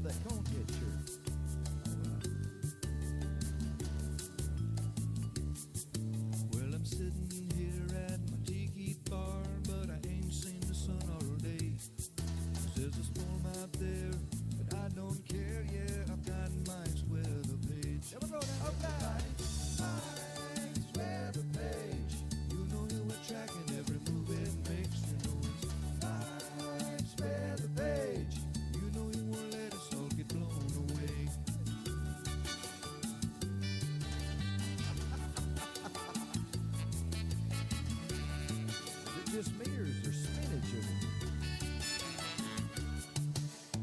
love that Conehead shirt. Well, I'm sitting here at my tiki bar, but I ain't seen the sun all day. There's a storm out there, but I don't care. Yeah, I've got Mike's weather page. Here we go now. Okay. Mike's weather page. You know you were tracking every move it makes. You know it's Mike's weather page. You know you won't let us all get blown away. Is it just me or is there spinach in it?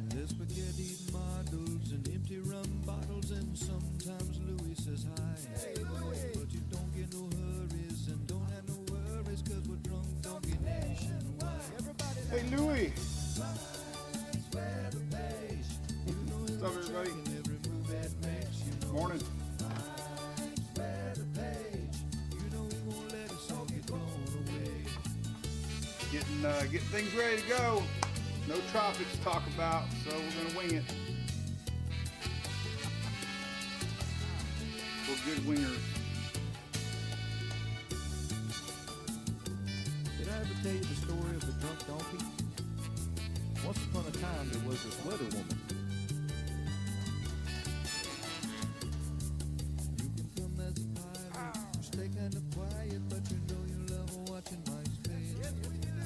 There's spaghetti models and empty rum bottles, and sometimes Louis says hi. Hey, Louis. But you don't get no hurries and don't have no worries, cause we're drunk donkey nationwide. Everybody, Hey, Louis. What's up, everybody? Morning. Getting things ready to go. No tropics to talk about, so we're gonna wing it. We're good wingers. Did I ever tell you the story of the drunk donkey? Once upon a time, there was this weather woman. You can come as a pilot, you stay kind of quiet, but you know you love watching Mike's face.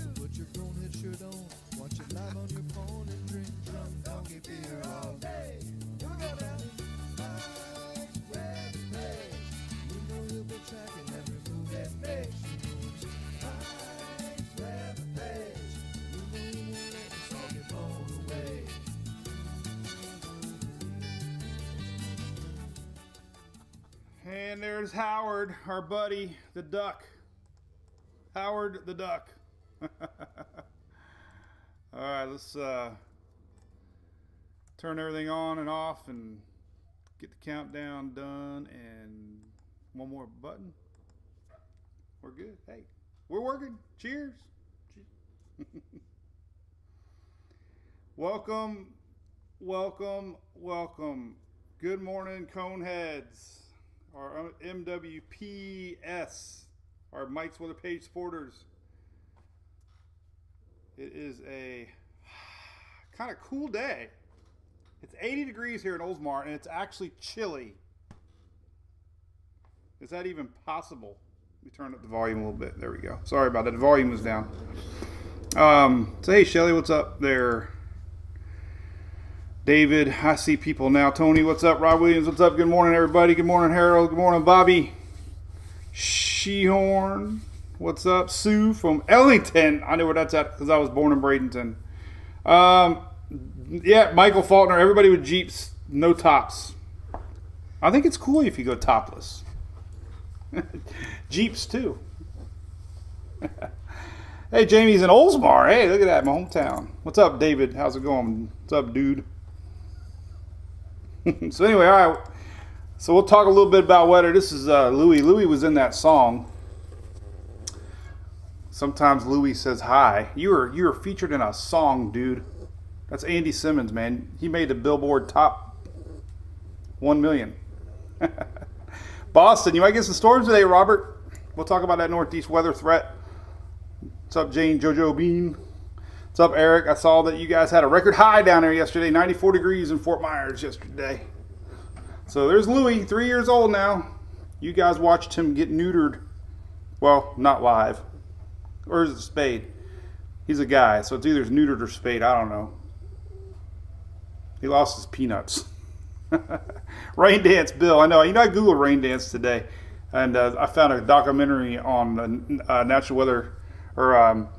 So put your Conehead shirt on, watch it live on your phone, and drink drunk donkey beer all day. Here we go now. Mike's weather page. You know he'll be tracking every move that makes. You know it's Mike's weather page. You know he won't let us all get blown away. And there's Howard, our buddy, the duck. Howard the duck. All right, let's turn everything on and off and get the countdown done. And one more button. We're good. Hey, we're working. Cheers. Welcome, welcome, welcome. Good morning, Coneheads. Our MWPS, our Mike's Weather Page supporters. It is a kind of cool day. It's 80 degrees here in Oldsmar, and it's actually chilly. Is that even possible? Let me turn up the volume a little bit. There we go. Sorry about that. The volume was down. So hey, Shelly, what's up there? David, I see people now. Tony, what's up? Rob Williams, what's up? Good morning, everybody. Good morning, Harold. Good morning, Bobby. Shehorn, what's up? Sue from Ellington. I know where that's at because I was born in Bradenton. Yeah, Michael Faulkner. Everybody with Jeeps, no tops. I think it's cool if you go topless. Jeeps, too. Hey, Jamie's in Oldsmar. Hey, look at that, my hometown. What's up, David? How's it going? What's up, dude? So anyway, all right. So we'll talk a little bit about weather. This is Louis. Louis was in that song. Sometimes Louis says hi. You were featured in a song, dude. That's Andy Simmons, man. He made the Billboard top 1 million. Boston, you might get some storms today, Robert. We'll talk about that northeast weather threat. What's up, Jane Jojo Bean? What's up, Eric? I saw that you guys had a record high down there yesterday, 94 degrees in Fort Myers yesterday. So there's Louis, 3 years old now. You guys watched him get neutered. Well, not live. Or is it spayed? He's a guy, so it's either neutered or spayed. I don't know. He lost his peanuts. Rain Dance Bill. I know. I Googled Rain Dance today, and I found a documentary on natural weather, or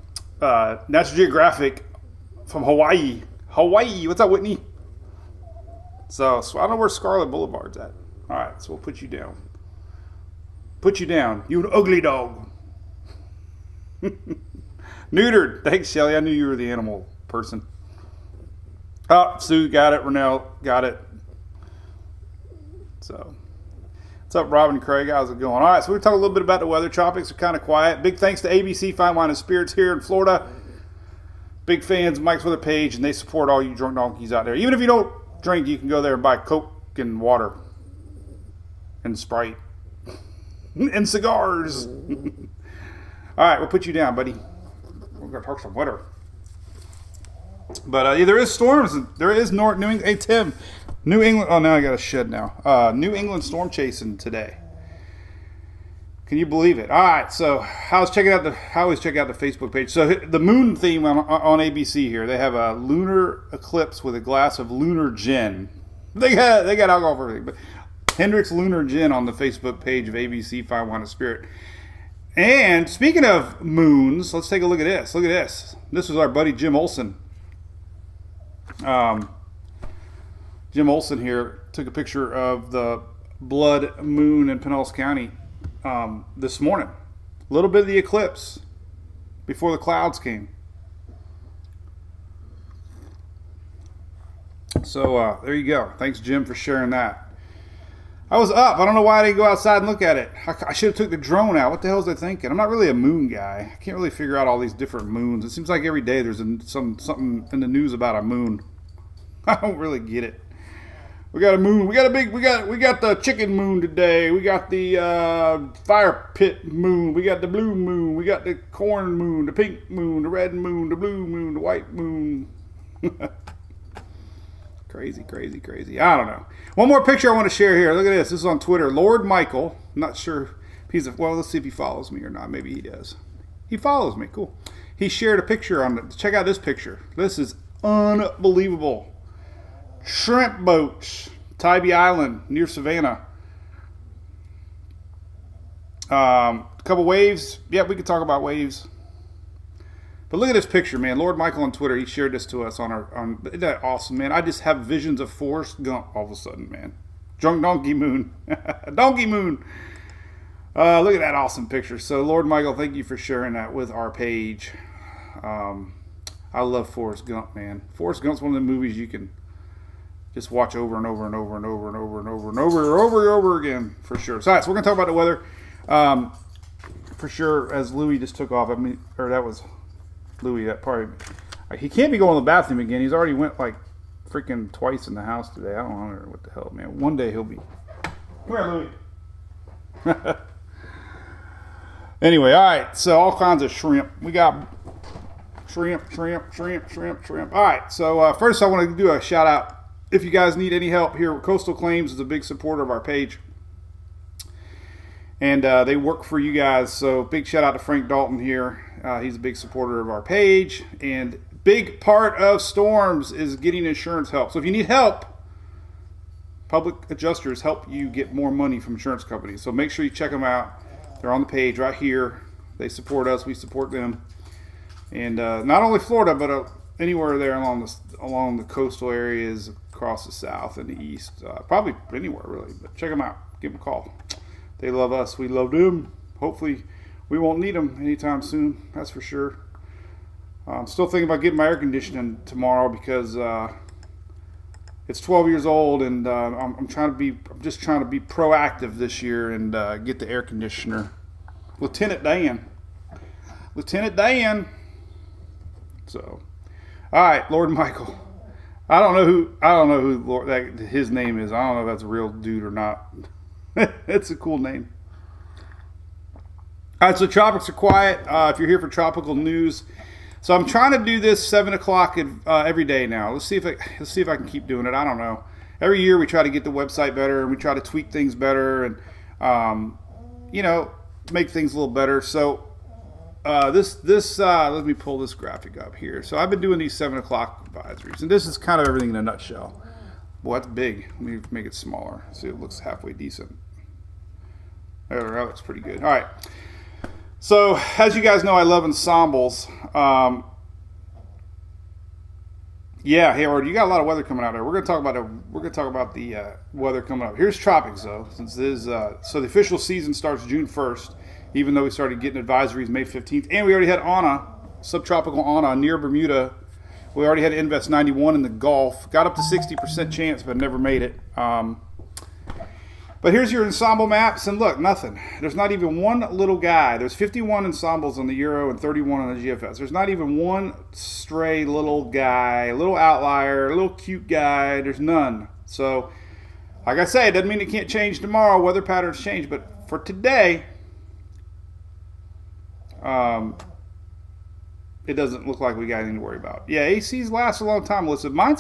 Natural Geographic from Hawaii. Hawaii. What's up, Whitney? So I don't know where Scarlet Boulevard's at. All right, so we'll put you down. Put you down. You an ugly dog. Neutered. Thanks, Shelly. I knew you were the animal person. Oh, Sue got it. Renell got it. So, what's up, Robin Craig? How's it going? All right, so we're talking a little bit about the weather. Tropics are kind of quiet. Big thanks to ABC Fine Wine and Spirits here in Florida. Big fans of Mike's Weather Page, and they support all you drunk donkeys out there. Even if you don't drink, you can go there and buy Coke and water and Sprite and cigars. All right, we'll put you down, buddy. We're going to talk some weather. But there is storms. There is New England. Hey, Tim. New England. Oh, now I got a shed now. New England storm chasing today. Can you believe it? All right. So I always check out the Facebook page. So the moon theme on ABC here. They have a lunar eclipse with a glass of lunar gin. They got alcohol for everything. But Hendrick's Lunar Gin on the Facebook page of ABC Fine Wine and Spirit. And speaking of moons, let's take a look at this. Look at this. This was our buddy Jim Olson. Jim Olson here took a picture of the blood moon in Pinellas County this morning. A little bit of the eclipse before the clouds came. So there you go. Thanks, Jim, for sharing that. I was up. I don't know why I didn't go outside and look at it. I should have took the drone out. What the hell was I thinking? I'm not really a moon guy. I can't really figure out all these different moons. It seems like every day there's something in the news about a moon. I don't really get it. We got a moon. We got the chicken moon today. We got the fire pit moon. We got the blue moon. We got the corn moon, the pink moon, the red moon, the blue moon, the white moon. Crazy. I don't know. One more picture I want to share here. Look at this. This is on Twitter. Lord Michael. I'm not sure if well, let's see if he follows me or not. Maybe he does. He follows me. Cool. He shared a picture on it. Check out this picture. This is unbelievable. Shrimp boats. Tybee Island near Savannah. A couple waves. Yeah, we could talk about waves. But look at this picture, man. Lord Michael on Twitter, he shared this to us isn't that awesome, man? I just have visions of Forrest Gump all of a sudden, man. Drunk Donkey Moon. Donkey Moon. Look at that awesome picture. So, Lord Michael, thank you for sharing that with our page. I love Forrest Gump, man. Forrest Gump's one of the movies you can just watch over and over and over and over and over and over and over again, for sure. So, all right, so we're going to talk about the weather. For sure, as Louis just took off, that was Louis, that probably, he can't be going to the bathroom again. He's already went like freaking twice in the house today. I don't know what the hell, man. One day he'll be. Come here, Louis. Anyway, all right. So all kinds of shrimp. We got shrimp. All right. So first I want to do a shout out. If you guys need any help here, Coastal Claims is a big supporter of our page. And they work for you guys. So big shout out to Frank Dalton here. He's a big supporter of our page. And big part of storms is getting insurance help. So if you need help, public adjusters help you get more money from insurance companies. So make sure you check them out. They're on the page right here. They support us. We support them. And not only Florida, but anywhere there along the coastal areas across the south and the east. Probably anywhere, really. But check them out. Give them a call. They love us. We love them. Hopefully, we won't need them anytime soon. That's for sure. I'm still thinking about getting my air conditioning tomorrow because it's 12 years old, and I'm just trying to be proactive this year and get the air conditioner. Lieutenant Dan. So, all right, Lord Michael. I don't know who Lord, his name is. I don't know if that's a real dude or not. It's a cool name. All right, so tropics are quiet. If you're here for tropical news, so I'm trying to do this 7 o'clock every day now. Let's see if I can keep doing it. I don't know. Every year we try to get the website better and we try to tweak things better and make things a little better. So this let me pull this graphic up here. So I've been doing these 7 o'clock advisories, and this is kind of everything in a nutshell. Boy, that's big. Let me make it smaller so it looks halfway decent. There, that looks pretty good. All right. So, as you guys know, I love ensembles. Yeah, Hayward, you got a lot of weather coming out there. We're going to talk about the weather coming up. Here's tropics, though, since this is so the official season starts June 1st, even though we started getting advisories May 15th, and we already had Ana, subtropical Ana, near Bermuda. We already had Invest 91 in the Gulf. Got up to 60% chance, but never made it. But But here's your ensemble maps, and look, nothing. There's not even one little guy. There's 51 ensembles on the Euro and 31 on the GFS. There's not even one stray little guy, a little outlier, a little cute guy. There's none. So, like I say, it doesn't mean it can't change tomorrow. Weather patterns change. But for today, it doesn't look like we got anything to worry about. Yeah, ACs last a long time. Listen, my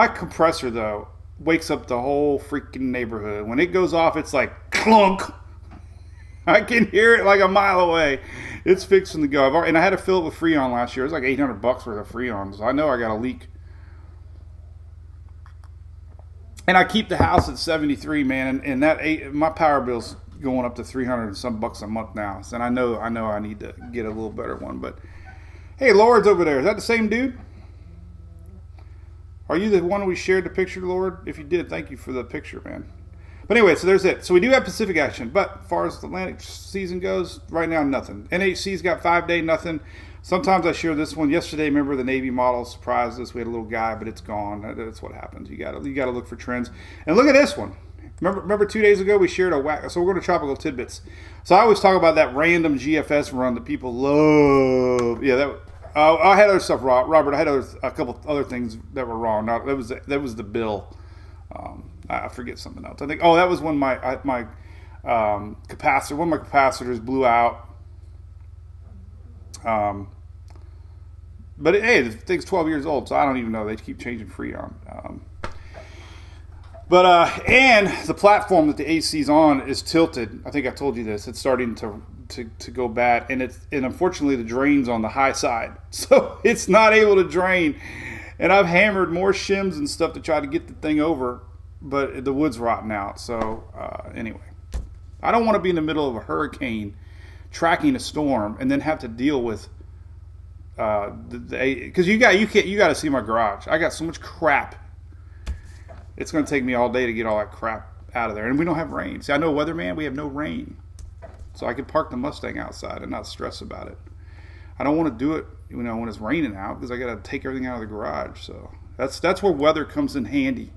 compressor, though, wakes up the whole freaking neighborhood. When it goes off, it's like clunk. I can hear it like a mile away. It's fixing to go. And I had to fill it with Freon last year. It was like $800 worth of Freon. So I know I got a leak. And I keep the house at 73, man. And that my power bill's going up to 300 and some bucks a month now. So, and I know I need to get a little better one. But hey, Lord's over there. Is that the same dude? Are you the one we shared the picture, Lord? If you did, thank you for the picture, man. But anyway, so there's it. So we do have Pacific action. But as far as the Atlantic season goes, right now, nothing. NHC's got 5-day nothing. Sometimes I share this one. Yesterday, remember the Navy model surprised us. We had a little guy, but it's gone. That's what happens. You gotta look for trends. And look at this one. Remember 2 days ago we shared a whack. So we're going to tropical tidbits. So I always talk about that random GFS run that people love. Yeah, I had other stuff wrong, Robert. I had a couple other things that were wrong. That was the bill. I forget something else. I think that was when my capacitor, one of my capacitors blew out. But hey, the thing's 12 years old, so I don't even know. They keep changing Freon. And the platform that the AC's on is tilted. I think I told you this. It's starting to go bad, and unfortunately the drain's on the high side, so it's not able to drain. And I've hammered more shims and stuff to try to get the thing over, but the wood's rotting out. So anyway, I don't want to be in the middle of a hurricane, tracking a storm, and then have to deal with because you got to see my garage. I got so much crap. It's going to take me all day to get all that crap out of there, and we don't have rain. See, I know weatherman. We have no rain. So I could park the Mustang outside and not stress about it. I don't want to do it, when it's raining out because I got to take everything out of the garage. So that's where weather comes in handy.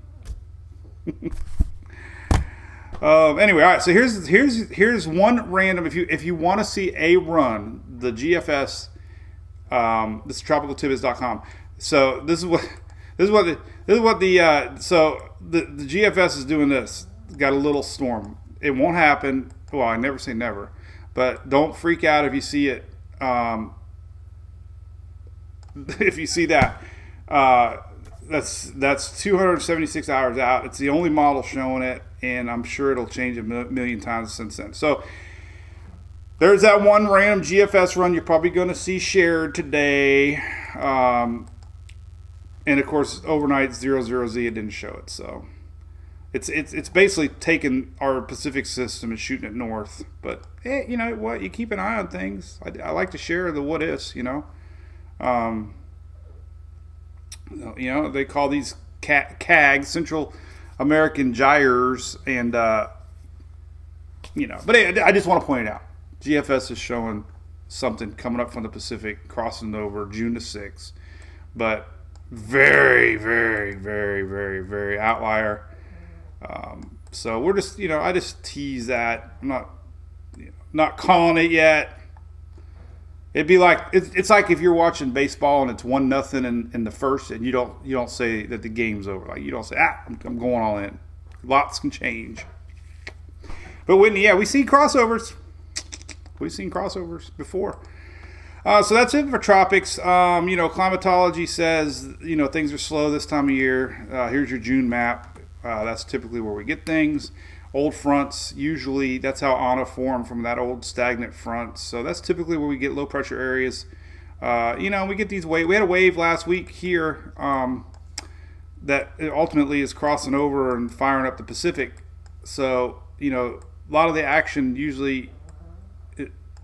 Anyway, all right. So here's one random. If you want to see a run, the GFS, this is tropicaltidbits.com. So this is what the GFS is doing. This got a little storm. It won't happen. Well, I never say never, but don't freak out if you see it. If you see that, that's 276 hours out. It's the only model showing it, and I'm sure it'll change a million times since then. So there's that one random GFS run you're probably going to see shared today. And of course, overnight 00Z, it didn't show it. So it's basically taking our Pacific system and shooting it north. But hey, you know what? You keep an eye on things. I like to share the what ifs. They call these CAGs, Central American gyres, and But I just want to point it out. GFS is showing something coming up from the Pacific, crossing over June the 6th, but very, very, very, very, very outlier. So we're just, I just tease that. I'm not calling it yet. It'd be like it's like if you're watching baseball and it's 1-0 in the first, and you don't say that the game's over. Like you don't say, I'm going all in. Lots can change. But we've seen crossovers. We've seen crossovers before. So that's it for tropics. Climatology says things are slow this time of year. Here's your June map. That's typically where we get things. Old fronts, usually that's how Anna formed from that old stagnant front. So that's typically where we get low pressure areas. We get these waves. We had a wave last week here that ultimately is crossing over and firing up the Pacific. So, a lot of the action usually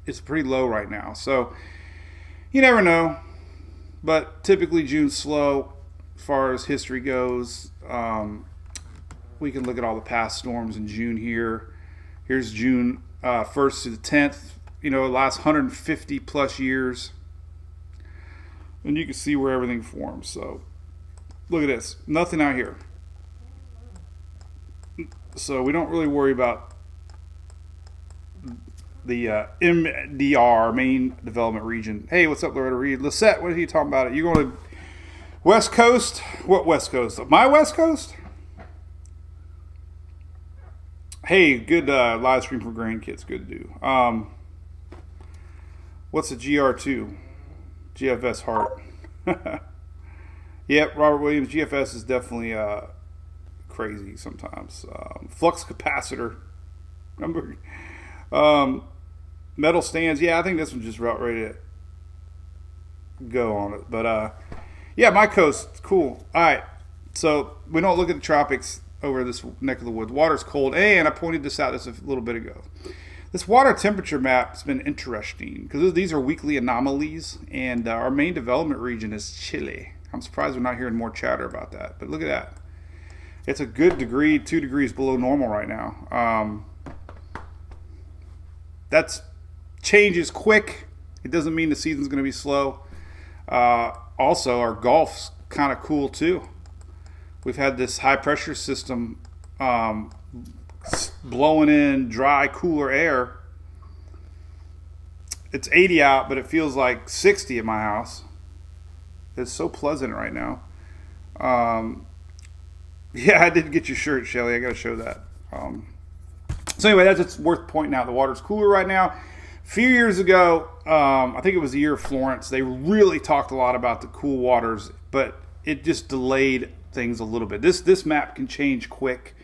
is pretty low right now. So you never know. But typically June's slow as far as history goes. We can look at all the past storms in June here. Here's June 1st to the 10th, the last 150 plus years. And you can see where everything forms. So look at this. Nothing out here. So we don't really worry about the MDR, main development region. Hey, what's up, Loretta Reed? Lisette, what are you talking about? You going to West Coast? What West Coast? My West Coast? Hey, good live stream for grandkids. Good to do. What's a GR2? GFS Heart. Yep, Robert Williams. GFS is definitely crazy sometimes. Flux capacitor. Number. Metal stands. Yeah, I think this one's just about ready to go on it. But yeah, my coast. Cool. All right. So we don't look at the tropics over this neck of the woods. Water's cold. And I pointed this out just a little bit ago. This water temperature map's been interesting because these are weekly anomalies. And our main development region is Chile. I'm surprised we're not hearing more chatter about that. But look at that. It's a good degree, 2 degrees below normal right now. That's changes quick. It doesn't mean the season's going to be slow. Also, our Gulf's kind of cool too. We've had this high pressure system blowing in dry, cooler air. It's 80 out, but it feels like 60 at my house. It's so pleasant right now. Yeah, I did get your shirt, Shelly. I got to show that. So anyway, that's just worth pointing out. The water's cooler right now. A few years ago, I think it was the year of Florence, they really talked a lot about the cool waters, but it just delayed things a little bit. This map can change quick,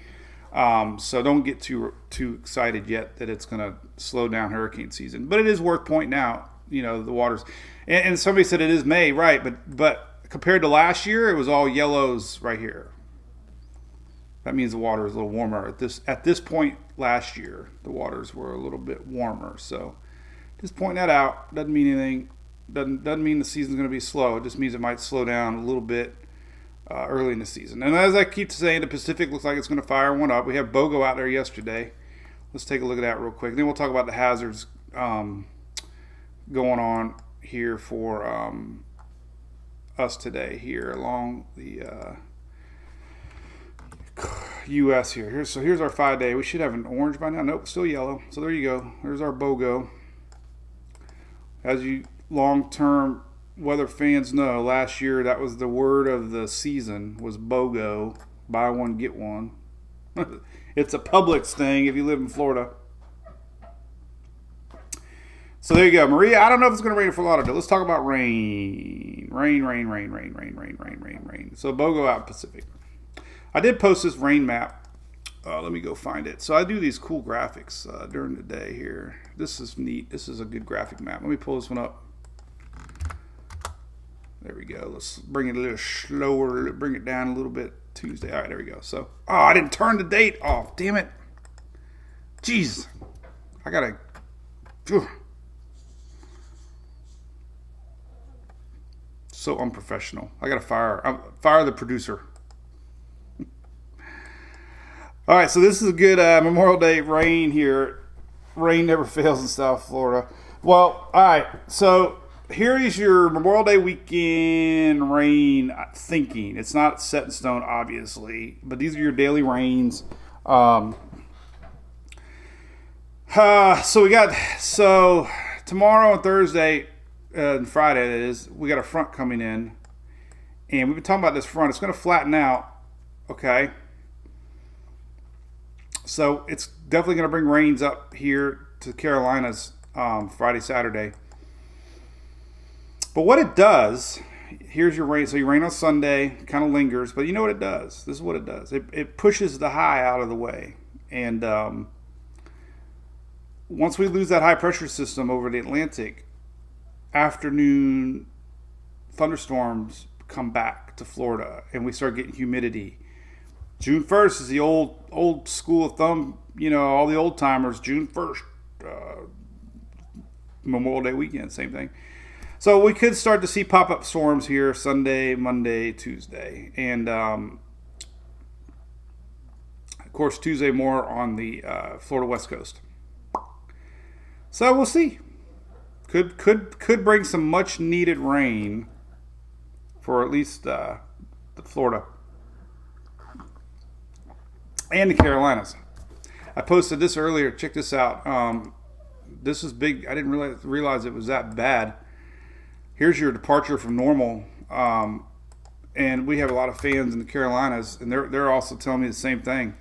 so don't get too excited yet that it's going to slow down hurricane season. But it is worth pointing out, the waters. And somebody said it is May, right? But compared to last year, it was all yellows right here. That means the water is a little warmer. At this point last year, the waters were a little bit warmer. So just point that out. Doesn't mean anything. Doesn't mean the season's going to be slow. It just means it might slow down a little bit early in the season. And as I keep saying, the Pacific looks like it's going to fire one up. We have BOGO out there yesterday. Let's take a look at that real quick. Then we'll talk about the hazards going on here for us today here along the U.S. here. So here's our 5-day. We should have an orange by now. Nope, still yellow. So there you go. There's our BOGO. As you long-term weather fans know, last year that was the word of the season was BOGO. Buy one, get one. It's a Publix thing if you live in Florida. So there you go. Maria, I don't know if it's going to rain in Fort Lauderdale. Let's talk about rain. Rain. So BOGO out Pacific. I did post this rain map. Let me go find it. So I do these cool graphics during the day here. This is neat. This is a good graphic map. Let me pull this one up. There we go. Let's bring it a little slower. Bring it down a little bit. Tuesday. All right, there we go. So, I didn't turn the date off. Damn it. Jeez. I got to... So unprofessional. I got to fire the producer. All right, so this is a good Memorial Day rain here. Rain never fails in South Florida. Well, all right, so here is your Memorial Day weekend rain thinking. It's not set in stone, obviously, but these are your daily rains. So tomorrow and Thursday and Friday, that is, we got a front coming in, and we've been talking about this front. It's going to flatten out, okay? So it's definitely going to bring rains up here to the Carolinas Friday, Saturday. But what it does, here's your rain. So you rain on Sunday, kind of lingers, but you know what it does? This is what it does. It pushes the high out of the way. And once we lose that high pressure system over the Atlantic, afternoon thunderstorms come back to Florida and we start getting humidity. June 1st is the old school of thumb, all the old timers, June 1st, Memorial Day weekend, same thing. So we could start to see pop-up storms here Sunday, Monday, Tuesday. And, of course, Tuesday more on the Florida West Coast. So we'll see. Could bring some much-needed rain for at least the Florida. and the Carolinas. I posted this earlier. Check this out. This is big. I didn't realize it was that bad. Here's your departure from normal. And we have a lot of fans in the Carolinas, and they're also telling me the same thing.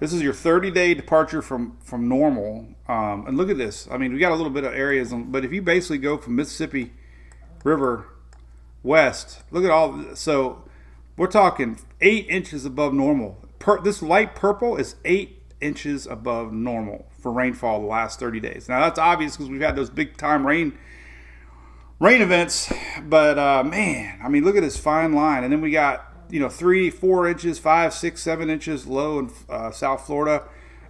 This is your 30-day departure from normal. And look at this. I mean, we got a little bit of areas, but if you basically go from Mississippi River west, look at all. So we're talking 8 inches above normal. This light purple is 8 inches above normal for rainfall the last 30 days. Now that's obvious because we've had those big time rain events, but man, I mean, look at this fine line. And then we got 3, 4 inches, 5, 6, 7 inches low in South Florida,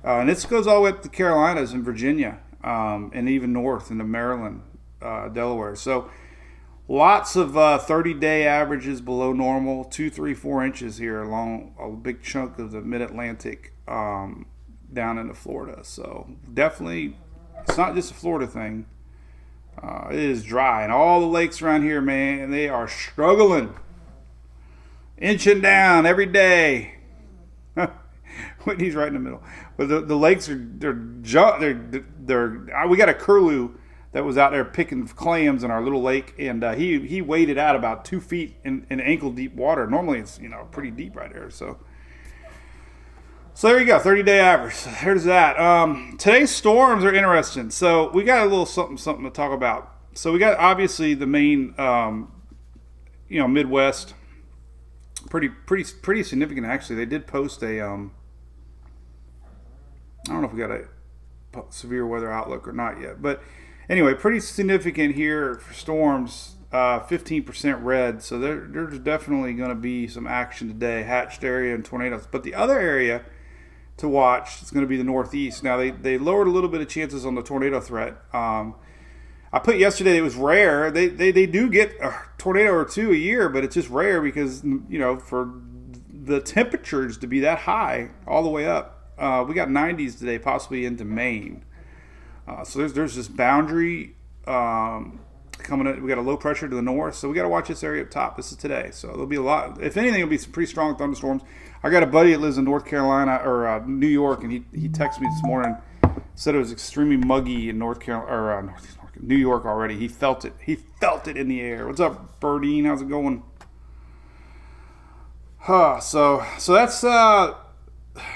and this goes all the way up to the Carolinas and Virginia, and even north into Maryland, Delaware. So lots of 30-day averages below normal, 2, 3, 4 inches here along a big chunk of the mid-Atlantic down into Florida. So definitely, it's not just a Florida thing. It is dry, and all the lakes around here, man, they are struggling, inching down every day. Whitney's right in the middle, but the lakes are we got a curlew that was out there picking clams in our little lake, and he waded out about 2 feet in ankle deep water. Normally it's pretty deep right there. So there you go, 30-day average. There's that. Today's storms are interesting. So we got a little something to talk about. So we got obviously the main, Midwest, pretty significant actually. They did post a, I don't know if we got a severe weather outlook or not yet, but anyway, pretty significant here for storms. 15% red. So there's definitely going to be some action today. Hatched area and tornadoes, but the other area to watch is going to be the Northeast. Now they lowered a little bit of chances on the tornado threat. I put yesterday it was rare. They do get a tornado or two a year, but it's just rare because for the temperatures to be that high all the way up. We got 90s today, possibly into Maine. So there's this boundary coming in. We got a low pressure to the north, so we got to watch this area up top. This is today, so there'll be a lot. If anything, it'll be some pretty strong thunderstorms. I got a buddy that lives in North Carolina or New York, and he texted me this morning. Said it was extremely muggy in North Carolina or New York already. He felt it. He felt it in the air. What's up, Birdine? How's it going? So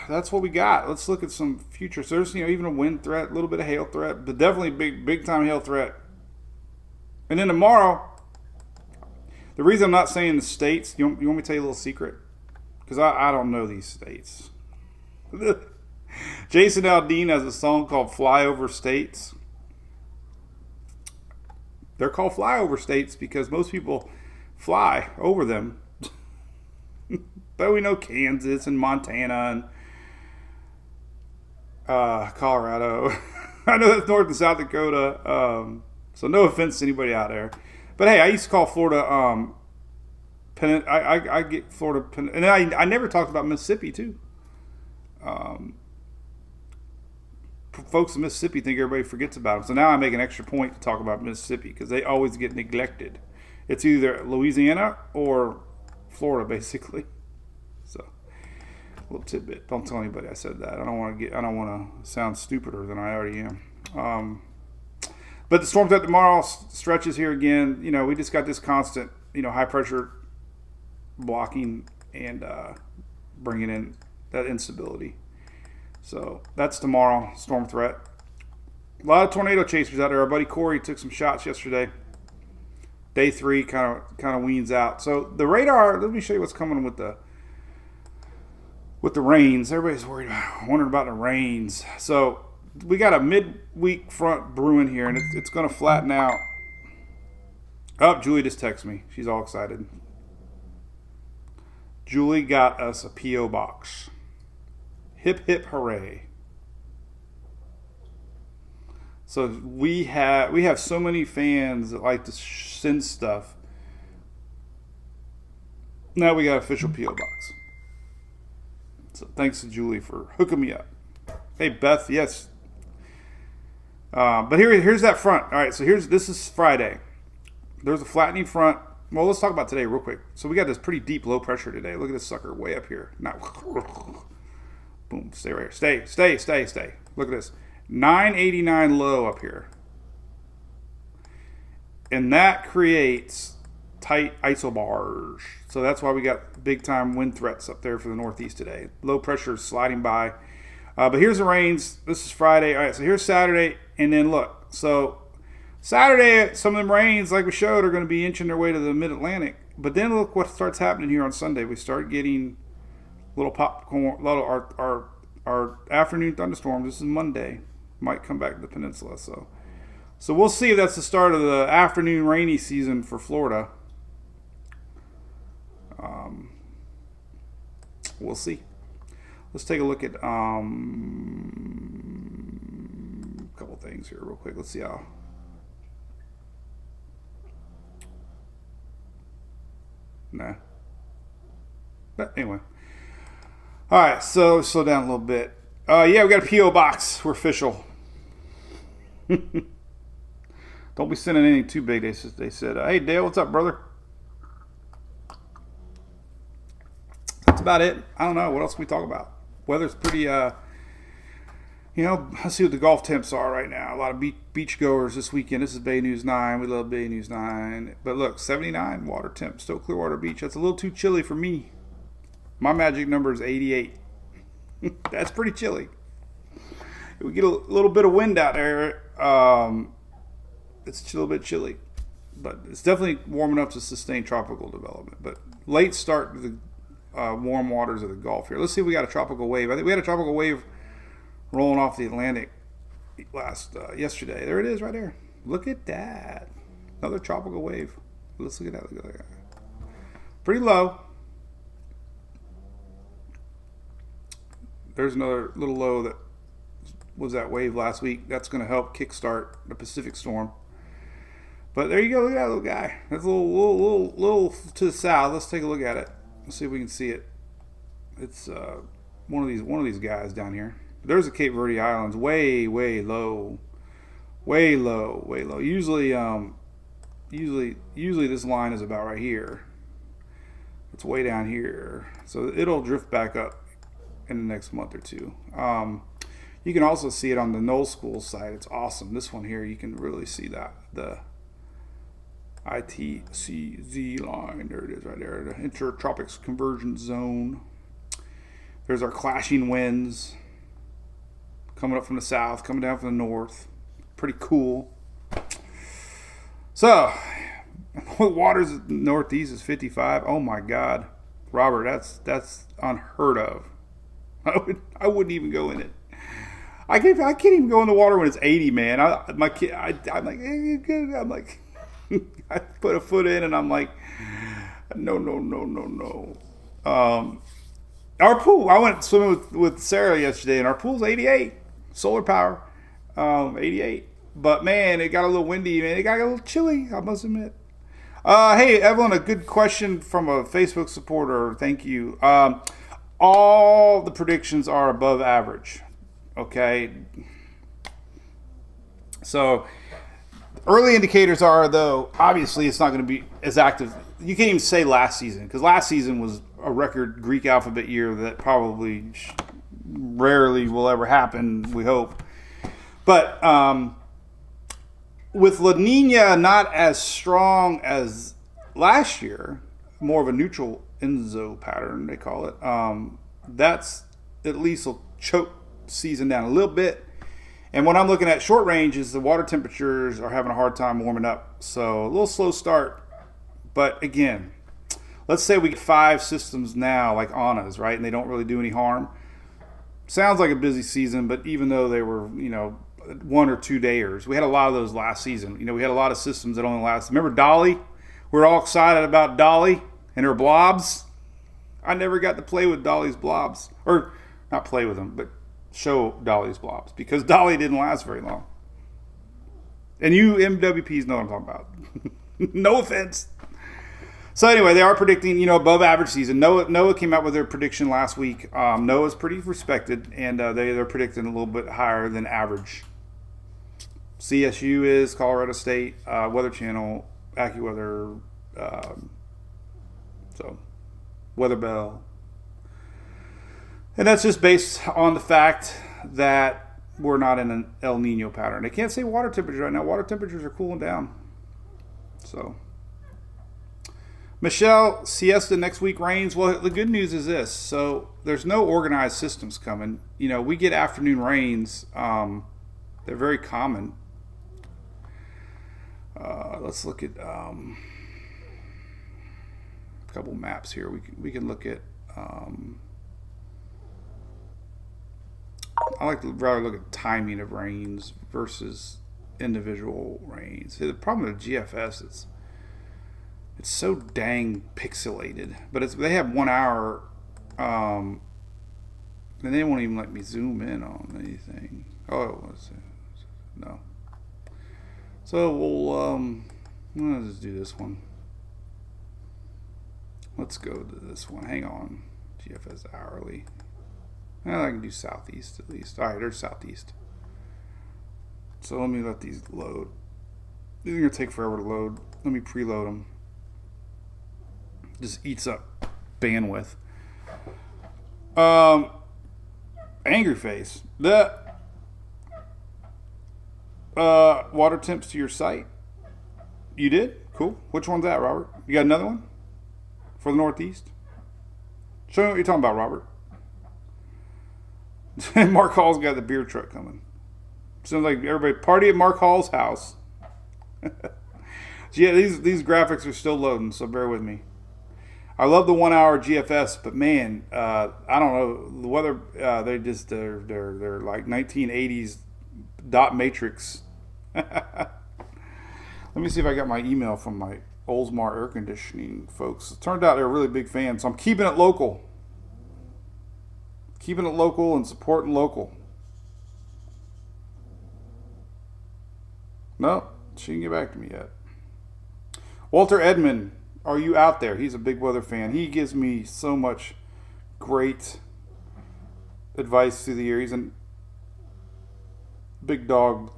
that's what we got. Let's look at some future. So there's even a wind threat, a little bit of hail threat, but definitely big time hail threat. And then tomorrow, the reason I'm not saying the states, you want me to tell you a little secret? Because I don't know these states. Jason Aldean has a song called Flyover States. They're called flyover states because most people fly over them. But we know Kansas and Montana and Colorado. I know that's North and South Dakota. So no offense to anybody out there. But hey, I used to call Florida, I get Florida, and I never talked about Mississippi too. Folks in Mississippi think everybody forgets about them. So now I make an extra point to talk about Mississippi because they always get neglected. It's either Louisiana or Florida, basically. So, a little tidbit. Don't tell anybody I said that. I don't want to sound stupider than I already am. But the storm threat tomorrow stretches here again. We just got this constant, high pressure blocking and bringing in that instability. So that's tomorrow, storm threat. A lot of tornado chasers out there. Our buddy Corey took some shots yesterday. Day 3 kind of weans out. So the radar. Let me show you what's coming with the rains. Everybody's wondering about the rains. So we got a midweek front brewing here, and it's going to flatten out. Oh, Julie just texted me. She's all excited. Julie got us a P.O. box. Hip, hip, hooray. So we have so many fans that like to send stuff. Now we got an official P.O. box. So thanks to Julie for hooking me up. Hey, Beth, yes. But here's that front. All right, so this is Friday. There's a flattening front. Well, let's talk about today real quick. So we got this pretty deep low pressure today. Look at this sucker way up here. Now, Boom. Stay right here. Stay. Look at this. 989 low up here. And that creates tight isobars. So that's why we got big time wind threats up there for the Northeast today. Low pressure is sliding by. But here's the rains. This is Friday. All right, so here's Saturday. And then look. So Saturday, some of them rains, like we showed, are going to be inching their way to the mid-Atlantic. But then look what starts happening here on Sunday. We start getting little popcorn, our afternoon thunderstorms. This is Monday. Might come back to the peninsula. So we'll see if that's the start of the afternoon rainy season for Florida. We'll see. Let's take a look at a couple things here real quick. Let's see how. Nah. But anyway. All right, so slow down a little bit. Yeah, we got a P.O. box. We're official. Don't be sending anything too big. They said, hey, Dale, what's up, brother? That's about it. I don't know. What else can we talk about? Weather's pretty, let's see what the golf temps are right now. A lot of beach goers this weekend. This is Bay News 9. We love Bay News 9. But look, 79 water temp. Still Clearwater Beach. That's a little too chilly for me. My magic number is 88. That's pretty chilly. We get a little bit of wind out there. It's a little bit chilly. But it's definitely warm enough to sustain tropical development. But late start to the warm waters of the Gulf here. Let's see if we got a tropical wave. I think we had a tropical wave rolling off the Atlantic yesterday. There it is right there. Look at that. Another tropical wave. Let's look at that. Look at that. Pretty low. There's another little low that was that wave last week. That's going to help kickstart the Pacific storm. But there you go. Look at that little guy. That's a little to the south. Let's take a look at it. Let's see if we can see it. It's one of these guys down here. There's the Cape Verde Islands, way low. Usually this line is about right here. It's way down here, so it'll drift back up in the next month or two. You can also see it on the Knoll School side. It's awesome. This one here, you can really see that the ITCZ line. There it is, right there. The Intertropics Convergence Zone. There's our clashing winds coming up from the south, coming down from the north. Pretty cool. So, waters northeast is 55. Oh my God, Robert, that's unheard of. I wouldn't even go in it. I can't even go in the water when it's 80, man. I'm like, I put a foot in and I'm like, no. Our pool, I went swimming with Sarah yesterday, and our pool's 88, solar power, 88. But man, it got a little windy, man. It got a little chilly, I must admit. Hey, Evelyn, a good question from a Facebook supporter. Thank you. All the predictions are above average. Okay. So early indicators are, though, obviously it's not going to be as active. You can't even say last season, because last season was a record Greek alphabet year that probably rarely will ever happen, we hope. But with La Nina not as strong as last year, more of a neutral Enzo pattern, they call it, that's at least will choke season down a little bit. And what I'm looking at short range is the water temperatures are having a hard time warming up. So a little slow start. But again, let's say we get 5 systems now like Anna's, right? And they don't really do any harm. Sounds like a busy season, but even though they were, 1 or 2 dayers, we had a lot of those last season. We had a lot of systems that only last. Remember Dolly? We were all excited about Dolly and her blobs. I never got to play with Dolly's blobs. Or not play with them, but show Dolly's blobs, because Dolly didn't last very long. And you MWPs know what I'm talking about. No offense. So anyway, they are predicting, above average season. NOAA came out with their prediction last week. NOAA's pretty respected, and they're predicting a little bit higher than average. CSU is, Colorado State, Weather Channel, AccuWeather, so Weather Bell. And that's just based on the fact that we're not in an El Nino pattern. They can't say water temperatures right now. Water temperatures are cooling down. So, Michelle, siesta next week rains. Well, the good news is this. So, there's no organized systems coming. You know, we get afternoon rains. They're very common. Let's look at a couple maps here. We can look at. I like to rather look at timing of rains versus individual rains. The problem with GFS is it's so dang pixelated. But they have 1 hour, and they won't even let me zoom in on anything. Oh, no. So let's just do this one. Let's go to this one. Hang on. GFS hourly. Well, I can do southeast at least. All right, there's southeast. So let me let these load. These are going to take forever to load. Let me preload them. Just eats up bandwidth. Angry face. The water temps to your site. You did? Cool. Which one's that, Robert? You got another one? For the Northeast? Show me what you're talking about, Robert. Mark Hall's got the beer truck coming. Sounds like everybody party at Mark Hall's house. Yeah, these graphics are still loading, so bear with me. I love the 1 hour GFS, but man, I don't know the weather. They're like 1980s dot matrix. Let me see if I got my email from my Oldsmar air conditioning folks. It turned out they're a really big fan, so I'm keeping it local. Keeping it local and supporting local. No, she didn't get back to me yet. Walter Edmond, are you out there? He's a big weather fan. He gives me so much great advice through the year. He's a big dog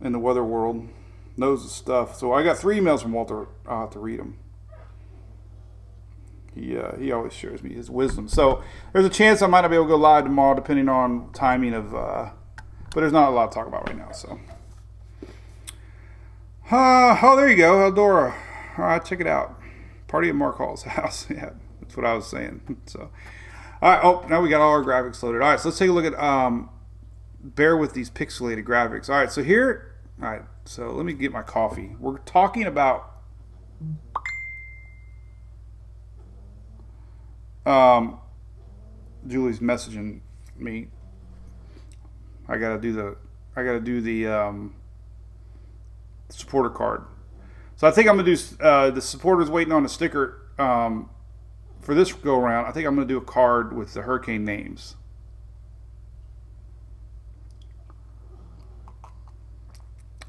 in the weather world. Knows the stuff. So I got 3 emails from Walter. I'll have to read them. He always shares me his wisdom. So there's a chance I might not be able to go live tomorrow, depending on timing of. But there's not a lot to talk about right now. So. Oh, there you go, Eldora. All right, check it out. Party at Mark Hall's house. Yeah, that's what I was saying. So, all right. Oh, now we got all our graphics loaded. All right, so let's take a look at. Bear with these pixelated graphics. All right, so here. All right, so let me get my coffee. We're talking about. Julie's messaging me. I gotta do the supporter card. So I think I'm gonna do the supporters waiting on a sticker for this go around. I think I'm gonna do a card with the hurricane names.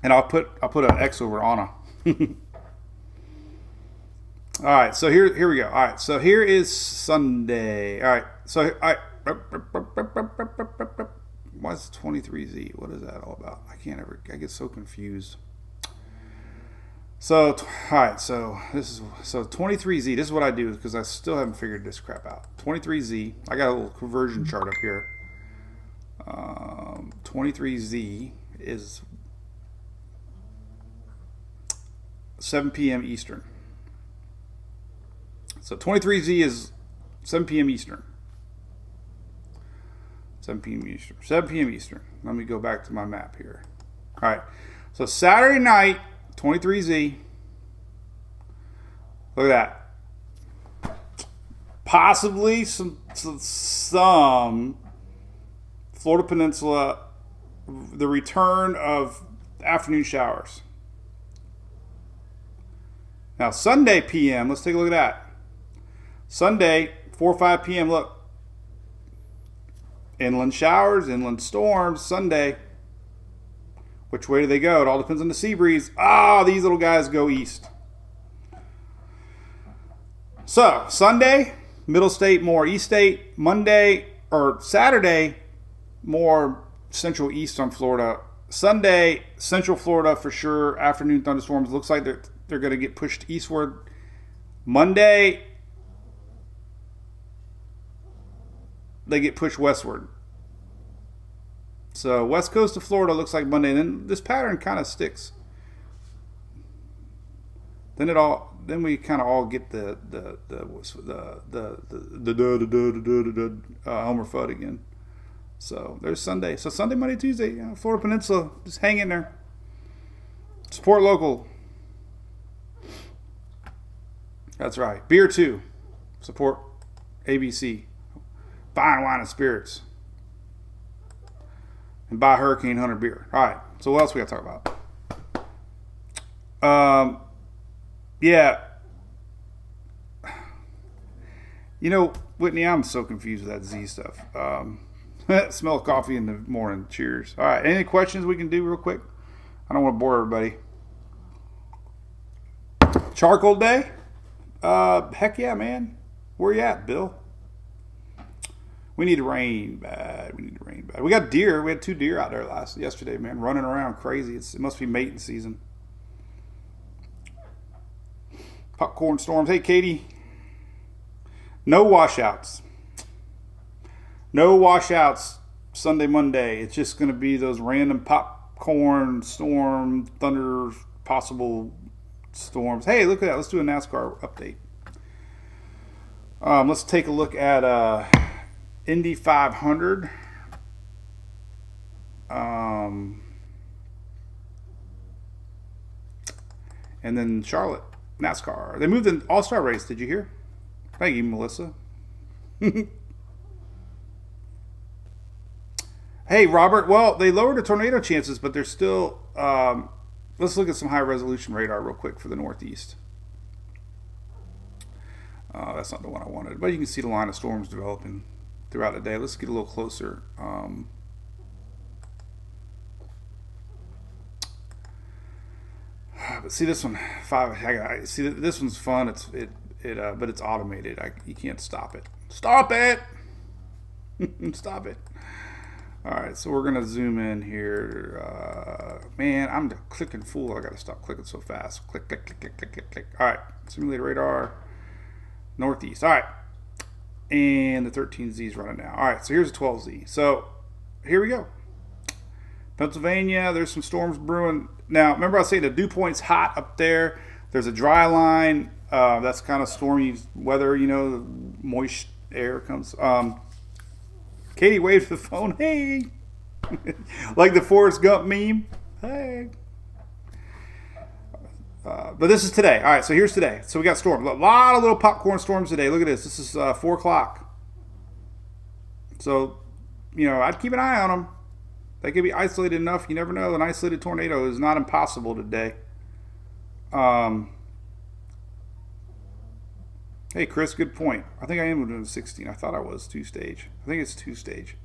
And I'll put an X over Anna. All right, so here we go. All right, so here is Sunday. All right, so what's 23Z? What is that all about? I get so confused. So, all right, so 23Z. This is what I do because I still haven't figured this crap out. 23Z. I got a little conversion chart up here. 23Z is 7 p.m. Eastern. So 23Z is 7 p.m. Eastern. 7 p.m. Eastern. 7 p.m. Eastern. Let me go back to my map here. All right. So Saturday night, 23Z. Look at that. Possibly some Florida Peninsula, the return of afternoon showers. Now Sunday p.m. Let's take a look at that. Sunday, 4 or 5 p.m. Look. Inland showers, inland storms, Sunday. Which way do they go? It all depends on the sea breeze. These little guys go east. So, Sunday, middle state, more east state. Monday, or Saturday, more central east on Florida. Sunday, central Florida for sure. Afternoon thunderstorms. Looks like they're going to get pushed eastward. Monday, they get pushed westward. So west coast of Florida looks like Monday, and then this pattern kind of sticks. Then we kind of all get the Homer Fudd again. So there's Sunday. So Sunday, Monday, Tuesday, Florida Peninsula, just hang in there. Support local. That's right. Beer too. Support ABC. Fine wine and spirits. And buy Hurricane Hunter beer. All right. So what else we got to talk about? Yeah. Whitney, I'm so confused with that Z stuff. Smell coffee in the morning. Cheers. All right. Any questions we can do real quick? I don't want to bore everybody. Charcoal day? Heck yeah, man. Where you at, Bill? We need rain bad. We got deer. We had 2 deer out there yesterday, man, running around crazy. It must be mating season. Popcorn storms. Hey, Katie. No washouts. Sunday, Monday. It's just going to be those random popcorn storm, thunder, possible storms. Hey, look at that. Let's do a NASCAR update. Let's take a look at Indy 500. And then Charlotte NASCAR. They moved an all-star race. Did you hear? Thank you, Melissa. Hey, Robert. Well, they lowered the tornado chances, but they're still... let's look at some high-resolution radar real quick for the Northeast. That's not the one I wanted. But you can see the line of storms developing throughout the day. Let's get a little closer. But see this one, this one's fun. But it's automated. You can't stop it. Stop it! Stop it. All right, so we're gonna zoom in here. Man, I'm the clicking fool. I gotta stop clicking so fast. Click, click, click, click, click, click, click. All right, simulated radar, Northeast. All right, and the 13Z is running now. All right, so here's the 12Z. So here we go. Pennsylvania, there's some storms brewing. Now, remember I was saying the dew point's hot up there. There's a dry line. That's kind of stormy weather, the moist air comes. Katie waved the phone. Hey. Like the Forrest Gump meme. Hey. But this is today. All right, so here's today. So we got storms. A lot of little popcorn storms today. Look at this. This is 4 o'clock. So, I'd keep an eye on them. They could be isolated enough. You never know. An isolated tornado is not impossible today. Hey, Chris, good point. I think I am doing 16. I thought I was 2-stage. I think it's 2-stage.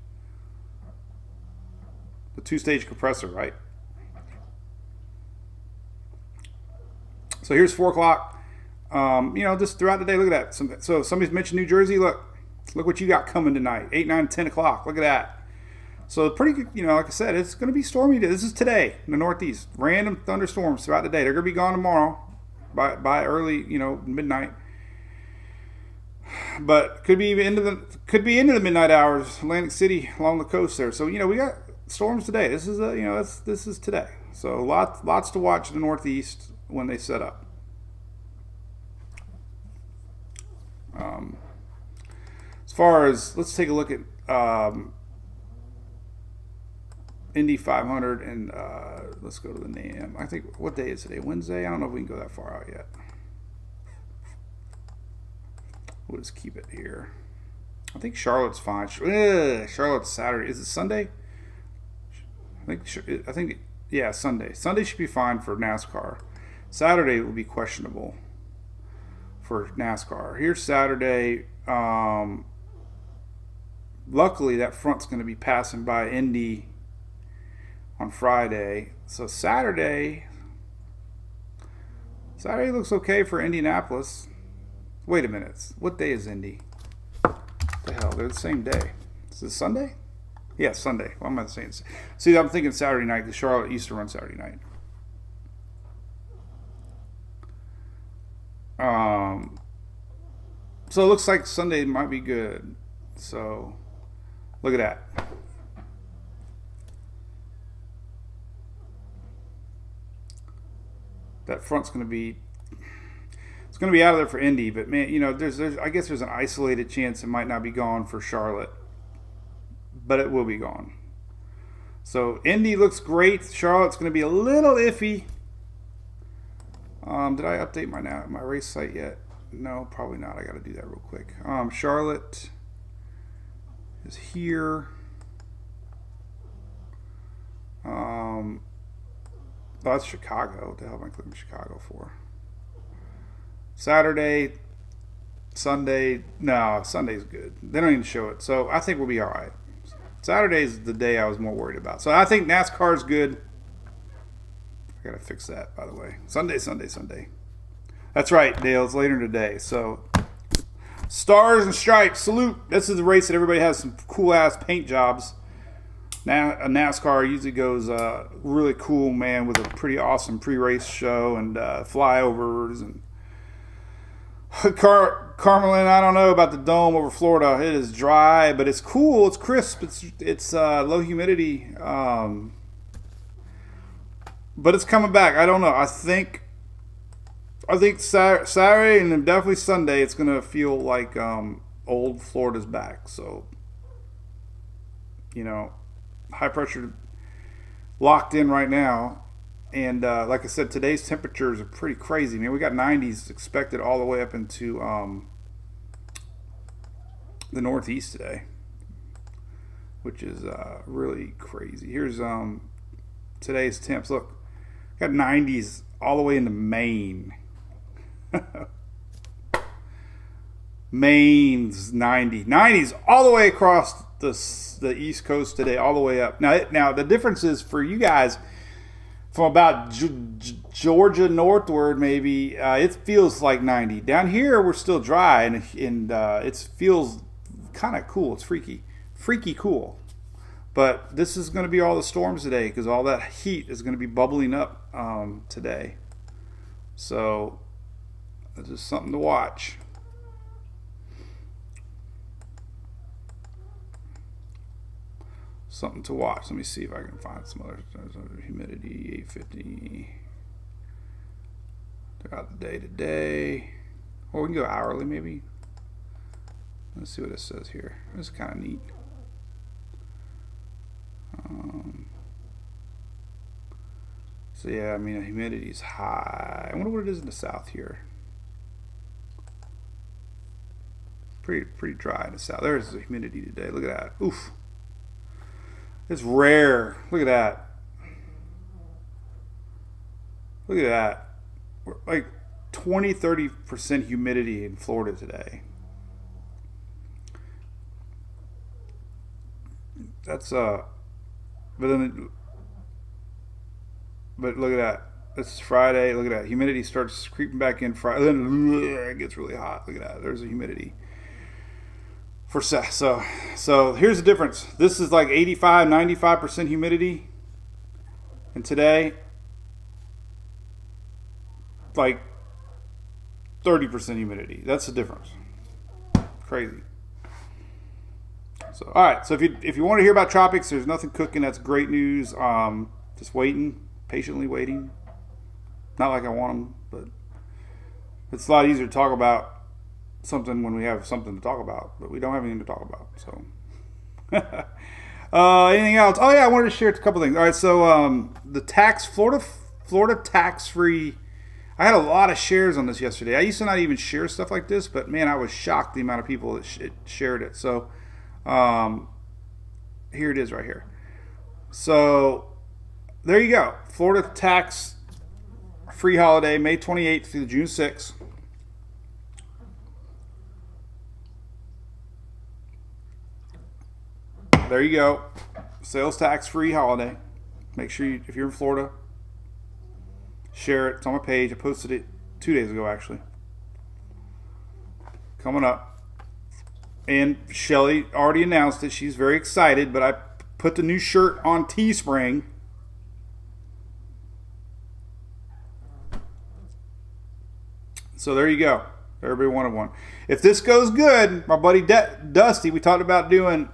The 2-stage compressor, right? So here's 4 o'clock. Just throughout the day, look at that. So somebody's mentioned New Jersey. Look what you got coming tonight. 8, 9, 10 o'clock. Look at that. So pretty good, like I said, it's going to be stormy. This is today in the Northeast. Random thunderstorms throughout the day. They're going to be gone tomorrow by early, midnight. But could be even into the midnight hours, Atlantic City along the coast there. So we got storms today. This is this is today. So lots to watch in the Northeast when they set up. As far as let's take a look at Indy 500 and let's go to the NAM. I think what day is today? Wednesday. I don't know if we can go that far out yet. We'll just keep it here. I think Charlotte's fine. Charlotte's Saturday. Is it Sunday? I think yeah, Sunday. Sunday should be fine for NASCAR. Saturday will be questionable for NASCAR. Here's Saturday. Luckily, that front's going to be passing by Indy on Friday. So Saturday looks okay for Indianapolis. Wait a minute. What day is Indy? What the hell? They're the same day. Is it Sunday? Yeah, Sunday. What am I saying? See, I'm thinking Saturday night because Charlotte used to run Saturday night. So it looks like Sunday might be good. So Look at that. That front's going to be, it's going to be out of there for Indy, but man, you know, there's I guess there's an isolated chance it might not be gone for Charlotte, but it will be gone. So Indy looks great. Charlotte's going to be a little iffy. Did I update my race site yet? No, probably not. I got to do that real quick. Charlotte is here. That's Chicago. What the hell am I clicking Chicago for? Saturday, Sunday. No, Sunday's good. They don't even show it. So I think we'll be all right. Saturday's the day I was more worried about. So I think NASCAR's good. I got to fix that, by the way. Sunday. That's right, Dale. It's later today. So Stars and Stripes, salute. This is the race that everybody has some cool-ass paint jobs. Now, a NASCAR usually goes really cool, man, with a pretty awesome pre-race show and flyovers. And Carmelin, I don't know about the dome over Florida. It is dry, but it's cool. It's crisp. It's low humidity. But it's coming back. I don't know. I think Saturday and then definitely Sunday, it's going to feel like old Florida's back. So, you know, high pressure locked in right now. And like I said, today's temperatures are pretty crazy. Man, we got 90s expected all the way up into the Northeast today, which is really crazy. Here's today's temps. Look, got 90s all the way into Maine. Maine's 90s all the way across the East Coast today, all the way up. Now the difference is for you guys from about Georgia northward, maybe it feels like 90. Down here, we're still dry, and it feels kind of cool. It's freaky cool. But this is going to be all the storms today because all that heat is going to be bubbling up today. So it's just something to watch. Something to watch. Let me see if I can find some other humidity. 850 throughout the day today. Or we can go hourly maybe. Let's see what it says here. This is kind of neat. So yeah, I mean, the humidity is high. I wonder what it is in the south here. Pretty dry in the south. There's the humidity today. Look at that. Oof. It's rare. Look at that. Look at that. We're like 20-30% humidity in Florida today. That's but look at that. This is Friday. Look at that. Humidity starts creeping back in Friday. Then it gets really hot. Look at that. There's the humidity. So here's the difference. This is like 85-95% humidity. And today, like 30% humidity. That's the difference. Crazy. So all right. So if you want to hear about tropics, there's nothing cooking. That's great news. Just waiting, patiently waiting. Not like I want them, but it's a lot easier to talk about something when we have something to talk about, but we don't have anything to talk about. So anything else? Oh yeah, I wanted to share a couple things. All right, so the Florida tax-free. I had a lot of shares on this yesterday. I used to not even share stuff like this, but man, I was shocked the amount of people that shared it. So here it is right here. So there you go. Florida tax-free holiday, May 28th through June 6th. There you go. Sales tax free holiday. Make sure if you're in Florida, share it. It's on my page. I posted it 2 days ago, actually. Coming up. And Shelly already announced it. She's very excited, but I put the new shirt on Teespring. So there you go. Everybody wanted one. If this goes good, my buddy Dusty, we talked about doing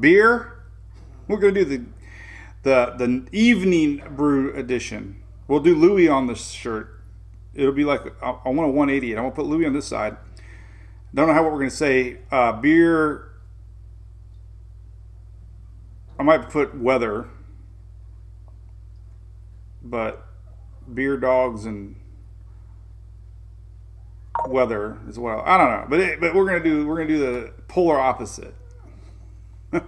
beer. We're going to do the evening brew edition. We'll do Louis on this shirt. It'll be like, I want a 180, and I'm going to put Louis on this side. Don't know what we're going to say. Beer, I might put weather, but beer, dogs, and weather as well. I don't know, but we're gonna do the polar opposite. All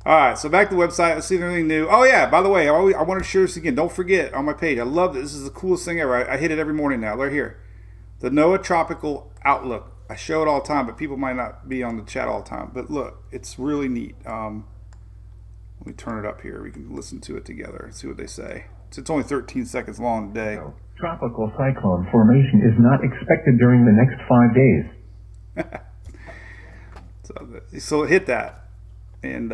right, so back to the website. Let's see if there's anything new. Oh yeah, by the way, I want to share this again. Don't forget on my page. I love this. This is the coolest thing ever. I hit it every morning now. Right here, the NOAA Tropical Outlook. I show it all the time, but people might not be on the chat all the time. But look, it's really neat. Let me turn it up here. We can listen to it together and see what they say. It's only 13 seconds long today. Tropical cyclone formation is not expected during the next 5 days. So hit that and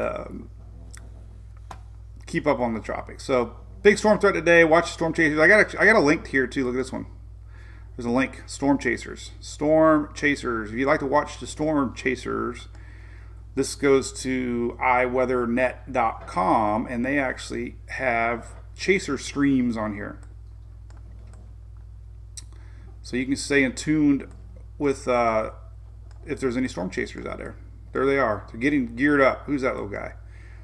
keep up on the tropics. So big storm threat today. Watch storm chasers. I got a link here too. Look at this one. There's a link. Storm chasers. Storm chasers. If you'd like to watch the storm chasers, this goes to iweathernet.com, and they actually have chaser streams on here. So you can stay in tuned with if there's any storm chasers out there. There they are. They're getting geared up. Who's that little guy?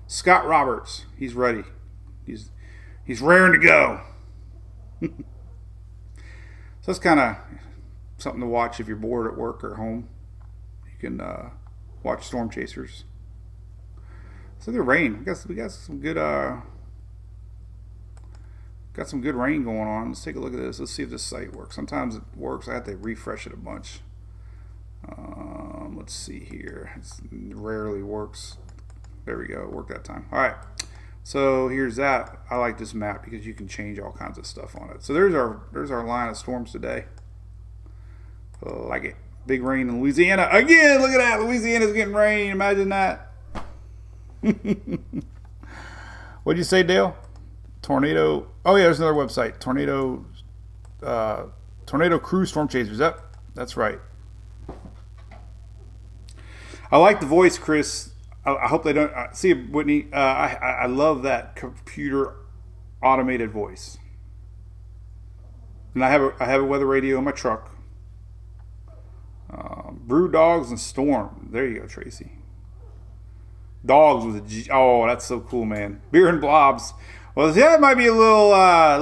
Scott Roberts. He's ready. He's raring to go. So that's kind of something to watch if you're bored at work or home. You can watch storm chasers. So the rain. We got some good rain going on. Let's take a look at this. Let's see if this site works. Sometimes it works. I have to refresh it a bunch. Let's see here. It rarely works. There we go. It worked that time. All right. So here's that. I like this map because you can change all kinds of stuff on it. So there's our line of storms today. Like it. Big rain in Louisiana. Again, look at that. Louisiana's getting rain. Imagine that. What'd you say, Dale? Tornado. Oh yeah, there's another website. Tornado Crew Storm Chasers. Yep, that's right. I like the voice, Chris. I hope they don't see Whitney. I love that computer automated voice. And I have a weather radio in my truck. Brew, dogs, and storm. There you go, Tracy. Dogs with a G. Oh, that's so cool, man. Beer and blobs. Well, yeah, it might be a little. Oh,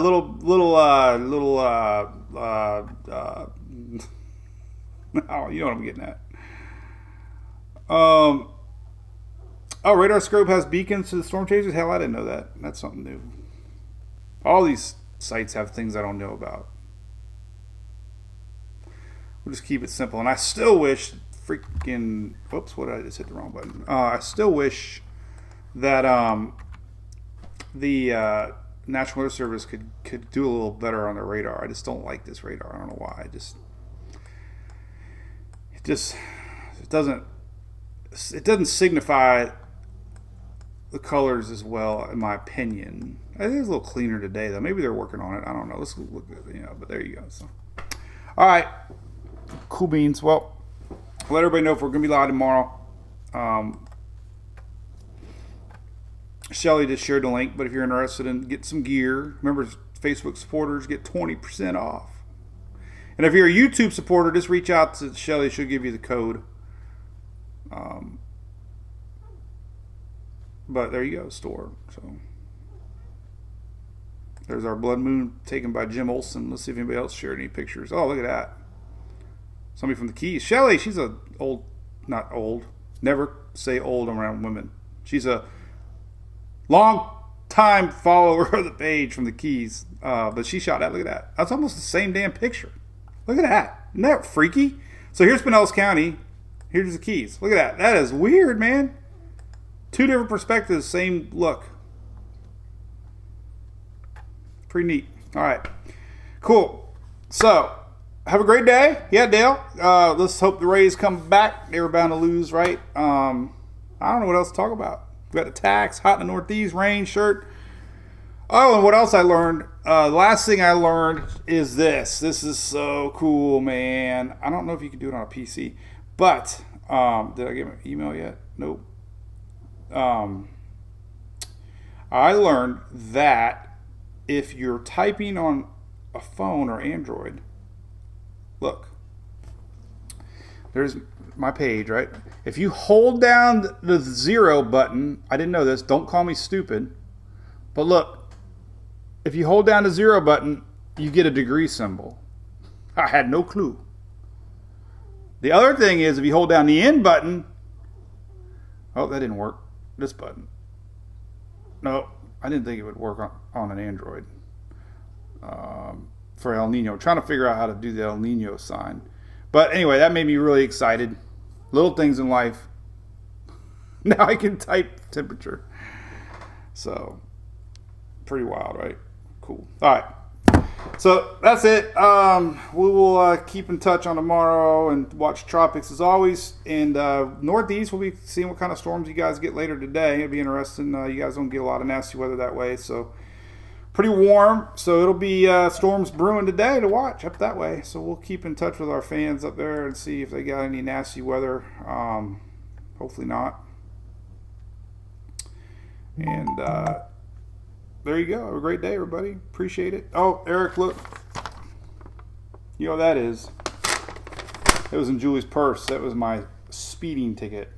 you know what I'm getting at. Oh, Radar Scope has beacons to the storm chasers. Hell, I didn't know that. That's something new. All these sites have things I don't know about. We'll just keep it simple. And I still wish freaking. Whoops! What did I just hit the wrong button? I still wish that the National Weather Service could do a little better on their radar. I just don't like this radar. I don't know why. It doesn't signify the colors as well, in my opinion. I think it's a little cleaner today, though. Maybe they're working on it. I don't know. Let's look at it, but there you go. So, all right, cool beans. Well, I'll let everybody know if we're going to be live tomorrow. Shelly just shared the link, but if you're interested in getting some gear, remember, Facebook supporters get 20% off. And if you're a YouTube supporter, just reach out to Shelly. She'll give you the code. But there you go, store. So there's our blood moon taken by Jim Olson. Let's see if anybody else shared any pictures. Oh, look at that. Somebody from the Keys. Shelly, she's not old. Never say old around women. She's a long time follower of the page from the Keys. But she shot that. Look at that. That's almost the same damn picture. Look at that. Isn't that freaky? So here's Pinellas County. Here's the Keys. Look at that. That is weird, man. Two different perspectives, same look. Pretty neat. All right. Cool. So, have a great day. Yeah, Dale. Let's hope the Rays come back. They were bound to lose, right? I don't know what else to talk about. We got the tax, hot in the Northeast, rain, shirt. Oh, and what else I learned? last thing I learned is this. This is so cool, man. I don't know if you can do it on a PC, but did I get my email yet? Nope. I learned that if you're typing on a phone or Android, look, there's my page, right? If you hold down the 0 button, I didn't know this, don't call me stupid, but look, if you hold down the 0 button, you get a degree symbol. I had no clue. The other thing is if you hold down the N button, oh, that didn't work. This button. No, I didn't think it would work on an Android for El Nino. Trying to figure out how to do the El Nino sign. But anyway, that made me really excited. Little things in life. Now I can type temperature. So, pretty wild, right? Cool. All right. So that's it. We will keep in touch on tomorrow and watch Tropics as always. And Northeast, we'll be seeing what kind of storms you guys get later today. It'll be interesting. You guys don't get a lot of nasty weather that way. So pretty warm. So it'll be storms brewing today to watch up that way. So we'll keep in touch with our fans up there and see if they got any nasty weather. Hopefully not. And there you go. Have a great day, everybody. Appreciate it. Oh, Eric, look. You know what that is? It was in Julie's purse. That was my speeding ticket.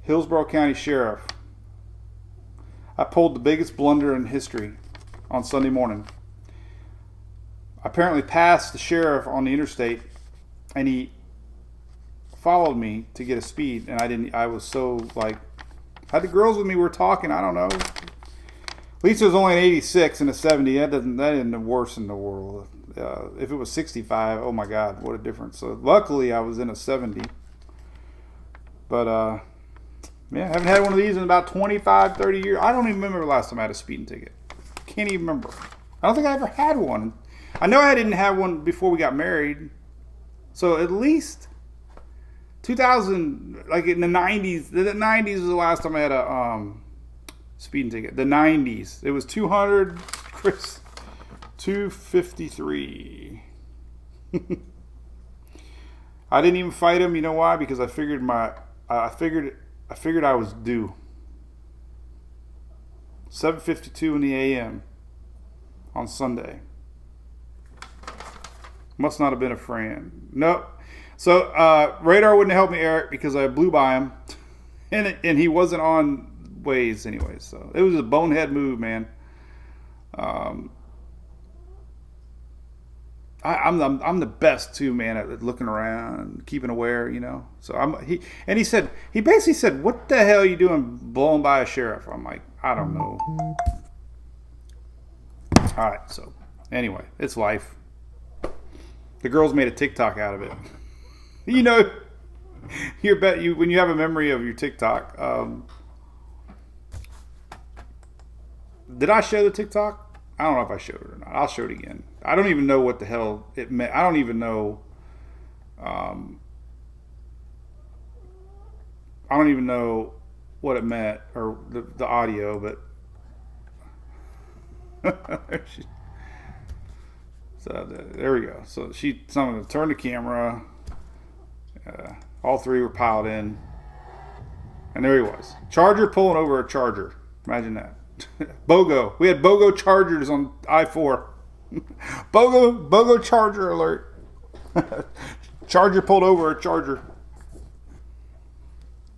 Hillsborough County Sheriff. I pulled the biggest blunder in history on Sunday morning. I apparently passed the sheriff on the interstate, and he followed me to get a speed, and I didn't. I was so like, had the girls with me were talking. I don't know. At least it was only an 86 and a 70. That isn't the worst in the world. If it was 65, oh my God, what a difference. So luckily I was in a 70. But yeah, I haven't had one of these in about 25, 30 years. I don't even remember the last time I had a speeding ticket. Can't even remember. I don't think I ever had one. I know I didn't have one before we got married. So at least 2000, like in the 90s. The 90s was the last time I had a speeding ticket. The 90s. It was 200, Chris. 253. I didn't even fight him. You know why? Because I figured I figured I was due. 7:52 in the a.m. on Sunday. Must not have been a friend. Nope. So radar wouldn't help me, Eric, because I blew by him, and he wasn't on Waze anyway. So it was a bonehead move, man. I'm the best too, man, at looking around and keeping aware, you know. So he basically said, "What the hell are you doing blowing by a sheriff?" I'm like, I don't know. All right, so anyway, it's life. The girls made a TikTok out of it. You know, when you have a memory of your TikTok. Did I show the TikTok? I don't know if I showed it or not. I'll show it again. I don't even know what the hell it meant. I don't even know. I don't even know what it meant or the audio, but so there we go. So someone turned the camera. All three were piled in, and there he was. Charger pulling over a Charger. Imagine that. BOGO. We had BOGO Chargers on I-4. BOGO Charger alert. Charger pulled over a Charger.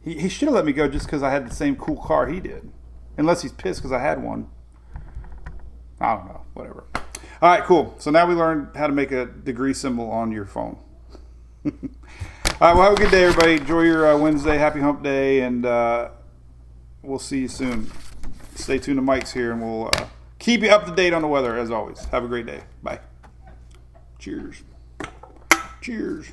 He should have let me go just because I had the same cool car he did. Unless he's pissed because I had one. I don't know. Whatever. All right, cool. So now we learned how to make a degree symbol on your phone. All right, well, have a good day, everybody. Enjoy your Wednesday. Happy hump day, and we'll see you soon. Stay tuned to Mike's here, and we'll keep you up to date on the weather, as always. Have a great day. Bye. Cheers. Cheers.